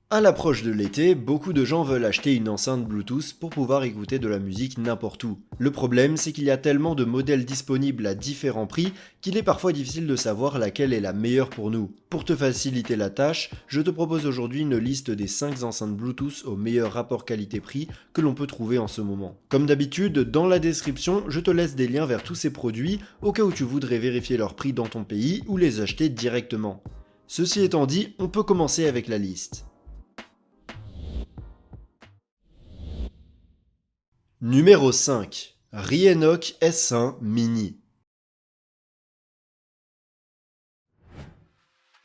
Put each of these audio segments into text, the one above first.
À l'approche de l'été, beaucoup de gens veulent acheter une enceinte Bluetooth pour pouvoir écouter de la musique n'importe où. Le problème, c'est qu'il y a tellement de modèles disponibles à différents prix qu'il est parfois difficile de savoir laquelle est la meilleure pour nous. Pour te faciliter la tâche, je te propose aujourd'hui une liste des 5 enceintes Bluetooth au meilleur rapport qualité-prix que l'on peut trouver en ce moment. Comme d'habitude, dans la description, je te laisse des liens vers tous ces produits au cas où tu voudrais vérifier leur prix dans ton pays ou les acheter directement. Ceci étant dit, on peut commencer avec la liste. Numéro 5. Rienoc S1 Mini.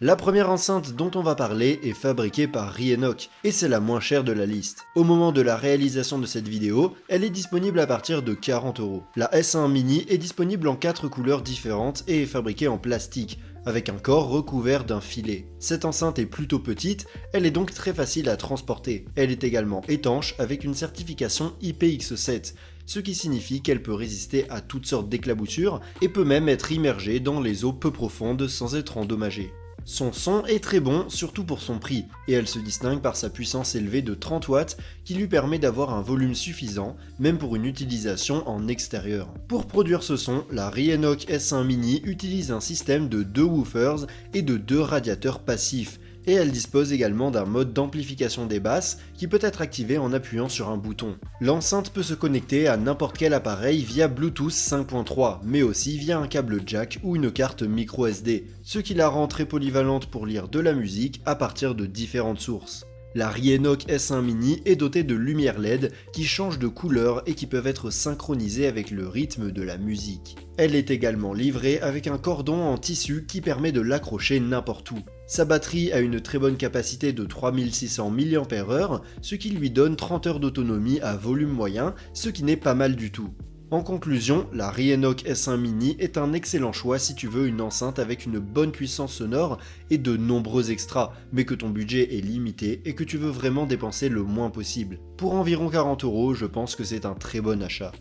La première enceinte dont on va parler est fabriquée par Rienoc et c'est la moins chère de la liste. Au moment de la réalisation de cette vidéo, elle est disponible à partir de 40€. La S1 Mini est disponible en 4 couleurs différentes et est fabriquée en plastique, avec un corps recouvert d'un filet. Cette enceinte est plutôt petite, elle est donc très facile à transporter. Elle est également étanche avec une certification IPX7, ce qui signifie qu'elle peut résister à toutes sortes d'éclaboussures et peut même être immergée dans les eaux peu profondes sans être endommagée. Son son est très bon, surtout pour son prix, et elle se distingue par sa puissance élevée de 30 watts qui lui permet d'avoir un volume suffisant, même pour une utilisation en extérieur. Pour produire ce son, la Rienoc S1 Mini utilise un système de 2 woofers et de 2 radiateurs passifs, et elle dispose également d'un mode d'amplification des basses qui peut être activé en appuyant sur un bouton. L'enceinte peut se connecter à n'importe quel appareil via Bluetooth 5.3, mais aussi via un câble jack ou une carte micro SD, ce qui la rend très polyvalente pour lire de la musique à partir de différentes sources. La Rienoc S1 Mini est dotée de lumières LED qui changent de couleur et qui peuvent être synchronisées avec le rythme de la musique. Elle est également livrée avec un cordon en tissu qui permet de l'accrocher n'importe où. Sa batterie a une très bonne capacité de 3600 mAh, ce qui lui donne 30 heures d'autonomie à volume moyen, ce qui n'est pas mal du tout. En conclusion, la Rienoc S1 Mini est un excellent choix si tu veux une enceinte avec une bonne puissance sonore et de nombreux extras, mais que ton budget est limité et que tu veux vraiment dépenser le moins possible. Pour environ 40€, je pense que c'est un très bon achat.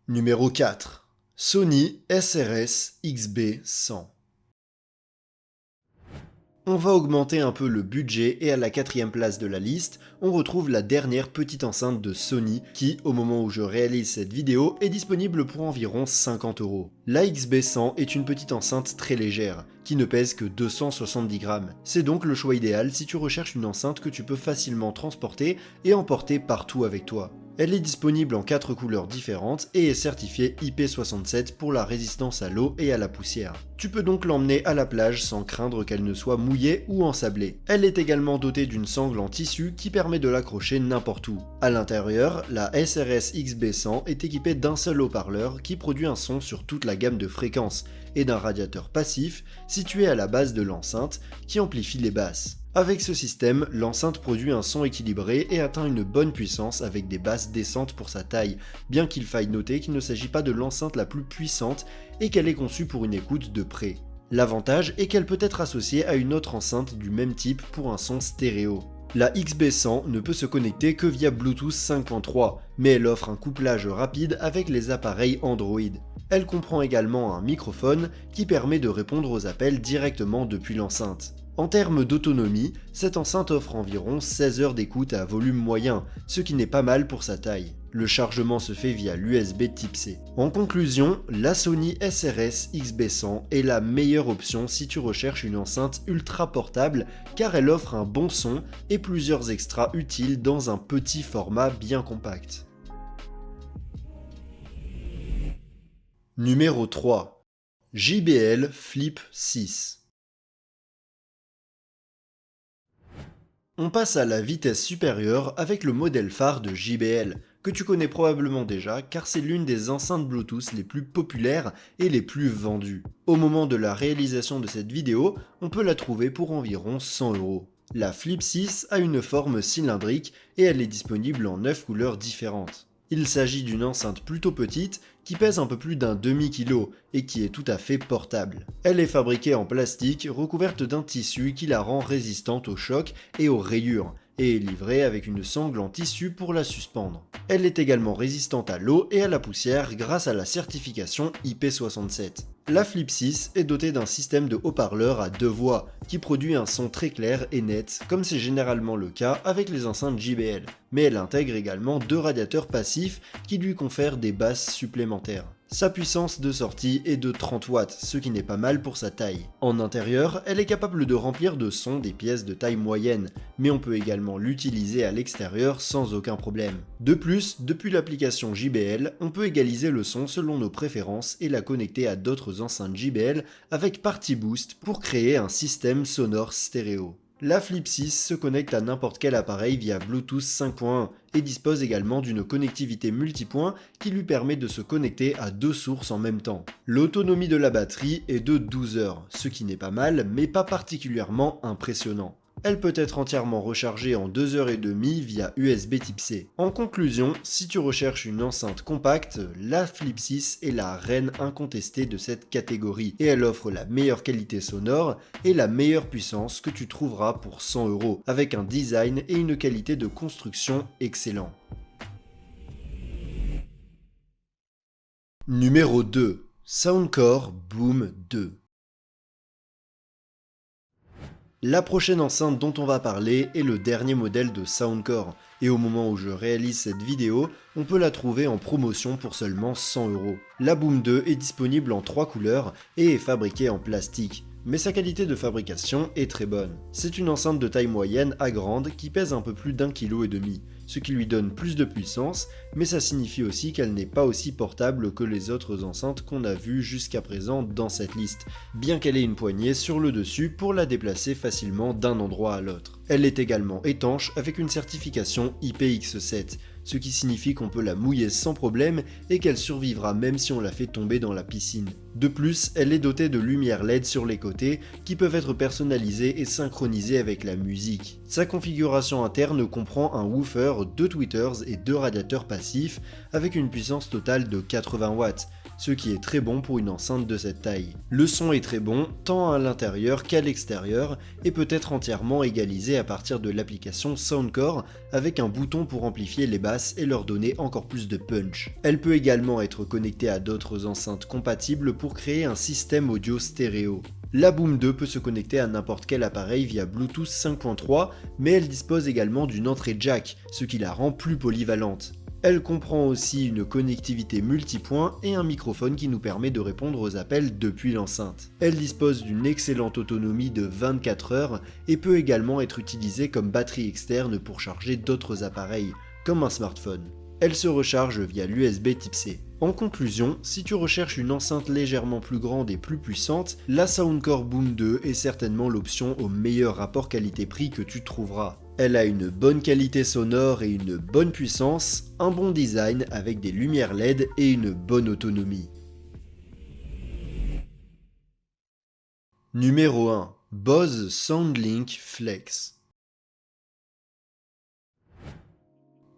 Numéro 4. Sony SRS XB100. On va augmenter un peu le budget et à la 4ème place de la liste, on retrouve la dernière petite enceinte de Sony qui, au moment où je réalise cette vidéo, est disponible pour environ 50€. La XB100 est une petite enceinte très légère, qui ne pèse que 270 grammes. C'est donc le choix idéal si tu recherches une enceinte que tu peux facilement transporter et emporter partout avec toi. Elle est disponible en 4 couleurs différentes et est certifiée IP67 pour la résistance à l'eau et à la poussière. Tu peux donc l'emmener à la plage sans craindre qu'elle ne soit mouillée ou ensablée. Elle est également dotée d'une sangle en tissu qui permet de l'accrocher n'importe où. À l'intérieur, la SRS XB100 est équipée d'un seul haut-parleur qui produit un son sur toute la gamme de fréquences et d'un radiateur passif situé à la base de l'enceinte qui amplifie les basses. Avec ce système, l'enceinte produit un son équilibré et atteint une bonne puissance avec des basses décentes pour sa taille, bien qu'il faille noter qu'il ne s'agit pas de l'enceinte la plus puissante et qu'elle est conçue pour une écoute de près. L'avantage est qu'elle peut être associée à une autre enceinte du même type pour un son stéréo. La XB100 ne peut se connecter que via Bluetooth 5.3, mais elle offre un couplage rapide avec les appareils Android. Elle comprend également un microphone qui permet de répondre aux appels directement depuis l'enceinte. En termes d'autonomie, cette enceinte offre environ 16 heures d'écoute à volume moyen, ce qui n'est pas mal pour sa taille. Le chargement se fait via l'USB Type C. En conclusion, la Sony SRS XB100 est la meilleure option si tu recherches une enceinte ultra portable car elle offre un bon son et plusieurs extras utiles dans un petit format bien compact. Numéro 3. JBL Flip 6. On passe à la vitesse supérieure avec le modèle phare de JBL, que tu connais probablement déjà car c'est l'une des enceintes Bluetooth les plus populaires et les plus vendues. Au moment de la réalisation de cette vidéo, on peut la trouver pour environ 100€. La Flip 6 a une forme cylindrique et elle est disponible en 9 couleurs différentes. Il s'agit d'une enceinte plutôt petite qui pèse un peu plus d'un demi-kilo et qui est tout à fait portable. Elle est fabriquée en plastique recouverte d'un tissu qui la rend résistante aux chocs et aux rayures et est livrée avec une sangle en tissu pour la suspendre. Elle est également résistante à l'eau et à la poussière grâce à la certification IP67. La Flip 6 est dotée d'un système de haut-parleurs à 2 voix, qui produit un son très clair et net, comme c'est généralement le cas avec les enceintes JBL, mais elle intègre également 2 radiateurs passifs qui lui confèrent des basses supplémentaires. Sa puissance de sortie est de 30 watts, ce qui n'est pas mal pour sa taille. En intérieur, elle est capable de remplir de son des pièces de taille moyenne, mais on peut également l'utiliser à l'extérieur sans aucun problème. De plus, depuis l'application JBL, on peut égaliser le son selon nos préférences et la connecter à d'autres enceintes JBL avec Party Boost pour créer un système sonore stéréo. La Flip 6 se connecte à n'importe quel appareil via Bluetooth 5.1 et dispose également d'une connectivité multipoint qui lui permet de se connecter à 2 sources en même temps. L'autonomie de la batterie est de 12 heures, ce qui n'est pas mal mais pas particulièrement impressionnant. Elle peut être entièrement rechargée en 2h30 via USB Type-C. En conclusion, si tu recherches une enceinte compacte, la Flip 6 est la reine incontestée de cette catégorie et elle offre la meilleure qualité sonore et la meilleure puissance que tu trouveras pour 100 €, avec un design et une qualité de construction excellent. Numéro 2. Soundcore Boom 2. La prochaine enceinte dont on va parler est le dernier modèle de Soundcore, et au moment où je réalise cette vidéo, on peut la trouver en promotion pour seulement 100 €. La Boom 2 est disponible en 3 couleurs et est fabriquée en plastique, mais sa qualité de fabrication est très bonne. C'est une enceinte de taille moyenne à grande qui pèse un peu plus d'1,5 kg, ce qui lui donne plus de puissance, mais ça signifie aussi qu'elle n'est pas aussi portable que les autres enceintes qu'on a vues jusqu'à présent dans cette liste, bien qu'elle ait une poignée sur le dessus pour la déplacer facilement d'un endroit à l'autre. Elle est également étanche avec une certification IPX7, ce qui signifie qu'on peut la mouiller sans problème et qu'elle survivra même si on la fait tomber dans la piscine. De plus, elle est dotée de lumières LED sur les côtés qui peuvent être personnalisées et synchronisées avec la musique. Sa configuration interne comprend un woofer, 2 tweeters et 2 radiateurs passifs avec une puissance totale de 80 watts, ce qui est très bon pour une enceinte de cette taille. Le son est très bon, tant à l'intérieur qu'à l'extérieur, et peut être entièrement égalisé à partir de l'application Soundcore avec un bouton pour amplifier les basses et leur donner encore plus de punch. Elle peut également être connectée à d'autres enceintes compatibles pour créer un système audio stéréo. La Boom 2 peut se connecter à n'importe quel appareil via Bluetooth 5.3, mais elle dispose également d'une entrée jack, ce qui la rend plus polyvalente. Elle comprend aussi une connectivité multipoint et un microphone qui nous permet de répondre aux appels depuis l'enceinte. Elle dispose d'une excellente autonomie de 24 heures et peut également être utilisée comme batterie externe pour charger d'autres appareils, comme un smartphone. Elle se recharge via l'USB Type-C. En conclusion, si tu recherches une enceinte légèrement plus grande et plus puissante, la Soundcore Boom 2 est certainement l'option au meilleur rapport qualité-prix que tu trouveras. Elle a une bonne qualité sonore et une bonne puissance, un bon design avec des lumières LED et une bonne autonomie. Numéro 1. Bose SoundLink Flex.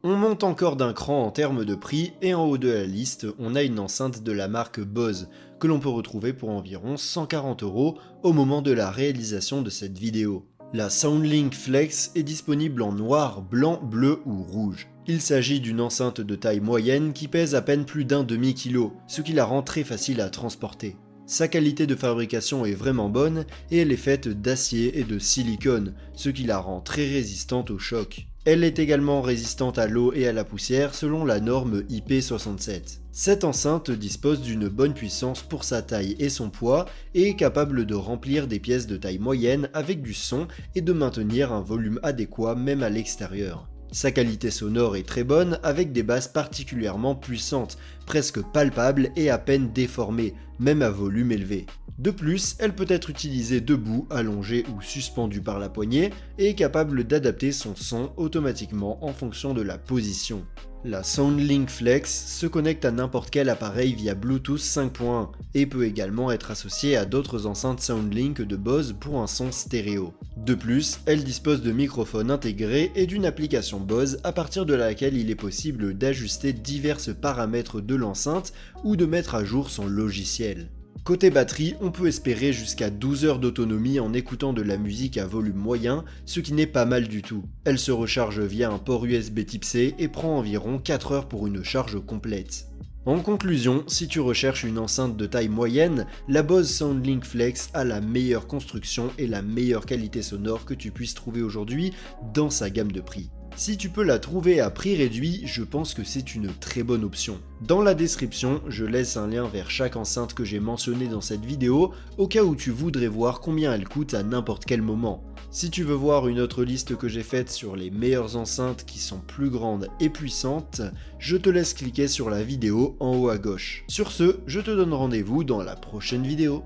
On monte encore d'un cran en termes de prix et en haut de la liste, on a une enceinte de la marque Bose que l'on peut retrouver pour environ 140 € au moment de la réalisation de cette vidéo. La SoundLink Flex est disponible en noir, blanc, bleu ou rouge. Il s'agit d'une enceinte de taille moyenne qui pèse à peine plus d'un demi-kilo, ce qui la rend très facile à transporter. Sa qualité de fabrication est vraiment bonne et elle est faite d'acier et de silicone, ce qui la rend très résistante au choc. Elle est également résistante à l'eau et à la poussière selon la norme IP67. Cette enceinte dispose d'une bonne puissance pour sa taille et son poids et est capable de remplir des pièces de taille moyenne avec du son et de maintenir un volume adéquat même à l'extérieur. Sa qualité sonore est très bonne avec des basses particulièrement puissantes, presque palpables et à peine déformées, même à volume élevé. De plus, elle peut être utilisée debout, allongée ou suspendue par la poignée et est capable d'adapter son son automatiquement en fonction de la position. La SoundLink Flex se connecte à n'importe quel appareil via Bluetooth 5.1 et peut également être associée à d'autres enceintes SoundLink de Bose pour un son stéréo. De plus, elle dispose de microphones intégrés et d'une application Bose à partir de laquelle il est possible d'ajuster divers paramètres de l'enceinte ou de mettre à jour son logiciel. Côté batterie, on peut espérer jusqu'à 12 heures d'autonomie en écoutant de la musique à volume moyen, ce qui n'est pas mal du tout. Elle se recharge via un port USB Type-C et prend environ 4 heures pour une charge complète. En conclusion, si tu recherches une enceinte de taille moyenne, la Bose SoundLink Flex a la meilleure construction et la meilleure qualité sonore que tu puisses trouver aujourd'hui dans sa gamme de prix. Si tu peux la trouver à prix réduit, je pense que c'est une très bonne option. Dans la description, je laisse un lien vers chaque enceinte que j'ai mentionné dans cette vidéo, au cas où tu voudrais voir combien elle coûte à n'importe quel moment. Si tu veux voir une autre liste que j'ai faite sur les meilleures enceintes qui sont plus grandes et puissantes, je te laisse cliquer sur la vidéo en haut à gauche. Sur ce, je te donne rendez-vous dans la prochaine vidéo.